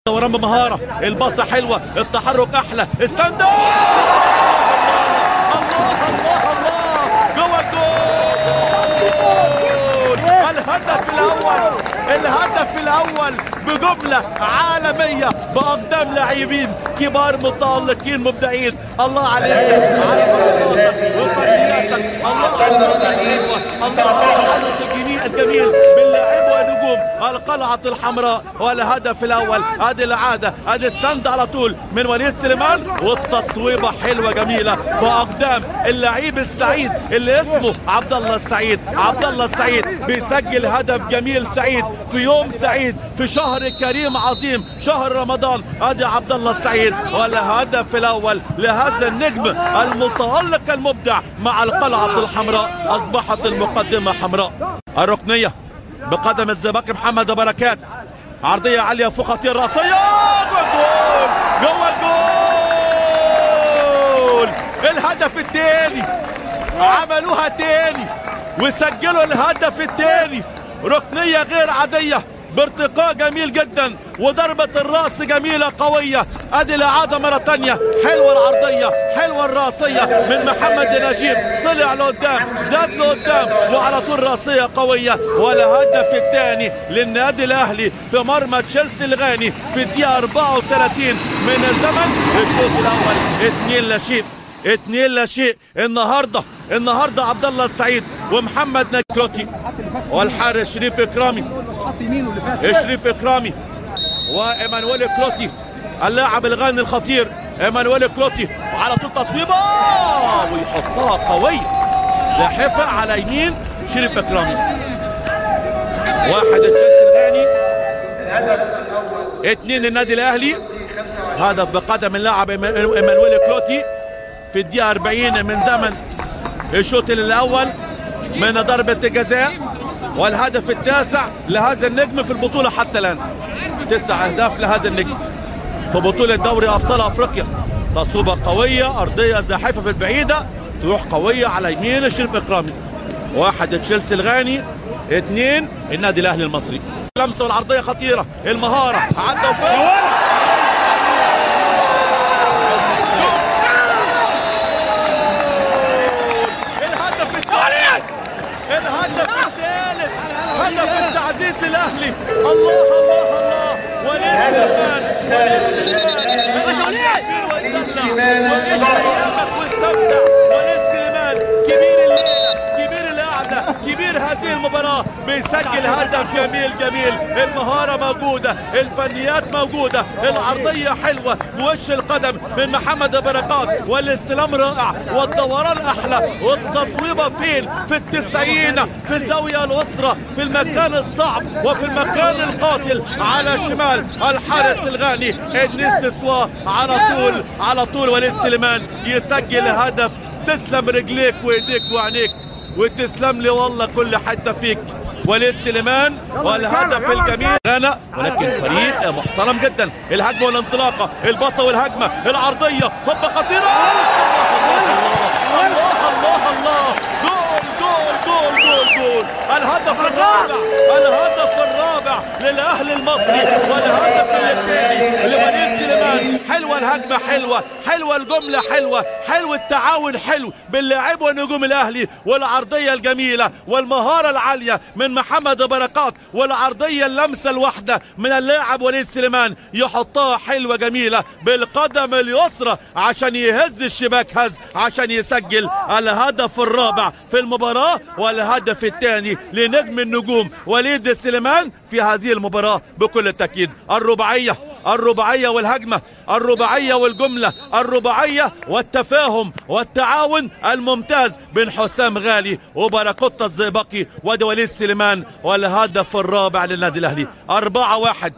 دوران بمهارة، الباصة حلوة، التحرك أحلى، السند الله الله الله جوه الجول. الهدف الأول بجملة عالمية بأقدام لاعبين كبار متألقين مبدعين. الله عليك على مهاراتك وفنياتك، الله على المهارات الحلوة، الله على العدد الجميل باللاعب ونجوم القلعة الحمراء. والهدف الأول ادي العادة، ادي السند على طول من وليد سليمان، والتصويبة حلوة جميلة بأقدام اللعيب السعيد اللي اسمه عبد الله السعيد. عبد الله السعيد بيسجل هدف جميل سعيد في يوم سعيد في شهر كريم عظيم شهر رمضان. ادي عبد الله السعيد والهدف الأول لهذا النجم المتألق المبدع مع القلعة الحمراء. أصبحت المقدمة حمراء. الركنية بقدم الزباقي محمد بركات، عرضية عالية فوق خطير راسية، جوه الجول. الهدف الثاني، عملوها تاني وسجلوا الهدف الثاني. ركنية غير عادية بارتقاء جميل جدا وضربة الراس جميلة قوية. ادي الاعادة مرة تانية، حلوة العرضية، حلوة الراسية من محمد نجيب، طلع لقدام زاد لقدام وعلى طول راسية قوية. والهدف الثاني للنادي الاهلي في مرمى تشيلسي الغاني في الدقيقة 34 من الزمن. الشوط الاول 2-0. النهارده عبد الله السعيد ومحمد نكروتي والحارس شريف اكرامي وايمانويل كلوتي اللاعب الغاني الخطير ايمانويل كلوتي، وعلى طول تصويبه ويحطها قويه زاحفه على يمين شريف اكرامي. 1 تشيلسي الغاني، 2 النادي الاهلي. هدف بقدم اللاعب ايمانويل كلوتي في الدقيقة 40 من زمن الشوط الأول من ضربة الجزاء. والهدف التاسع لهذا النجم في البطولة حتى الآن. 9 أهداف لهذا النجم في بطولة دوري أبطال أفريقيا. تصويبة قوية، أرضية زاحفة في البعيدة، تروح قوية على يمين الشريف إكرامي. 1 تشيلسي الغاني، 2 النادي الأهلي المصري. لمسة والعرضية خطيرة، المهارة عدى وفوق. الهدف الثالث، هدف التعزيز الاهلي. الله الله الله، وليد سليمان كبير والدلع، وعيش ايامك واستمتع. وليد سليمان كبير الليله، كبير القعده، كبير هذه المباراه، بيسجل هدف جميل. المهاره موجوده، الفنيات موجوده، العرضيه حلوه بوش القدم من محمد بركات، والاستلام رائع والدوران احلى، والتصويبه فين؟ في ال90 في الزاويه اليسرى في المكان الصعب وفي المكان القاتل على شمال الحارس الغاني النستسوا. على طول وليد سليمان يسجل هدف. تسلم رجليك وايديك وعينيك، وتسلم لي والله كل حته فيك وليد سليمان. والهدف الجميل غانا، ولكن فريق محترم جدا. الهجمه والانطلاقه، الباصه والهجمه، العرضيه هوبا خطيره. الله الله الله، جول. الهدف الرابع للاهلي المصري، والهدف الثاني لوليد سليمان. حلوه الهجمه، حلوه الجمله، حلو التعاون، حلو باللاعب ونجوم الاهلي، والعرضيه الجميله والمهاره العاليه من محمد بركات، والعرضيه اللمسه الواحده من اللاعب وليد سليمان يحطها حلوه جميله بالقدم اليسرى عشان يهز الشباك هز، عشان يسجل الهدف الرابع في المباراه والهدف الثاني لنجم النجوم وليد سليمان في هذه المباراه بكل تاكيد. الرباعيه والهجمه، الرباعيه والجمله، الرباعيه والتفاهم والتعاون الممتاز بين حسام غالي وبركوت الزئبقي ودي وليد سليمان. والهدف الرابع للنادي الاهلي. 4-1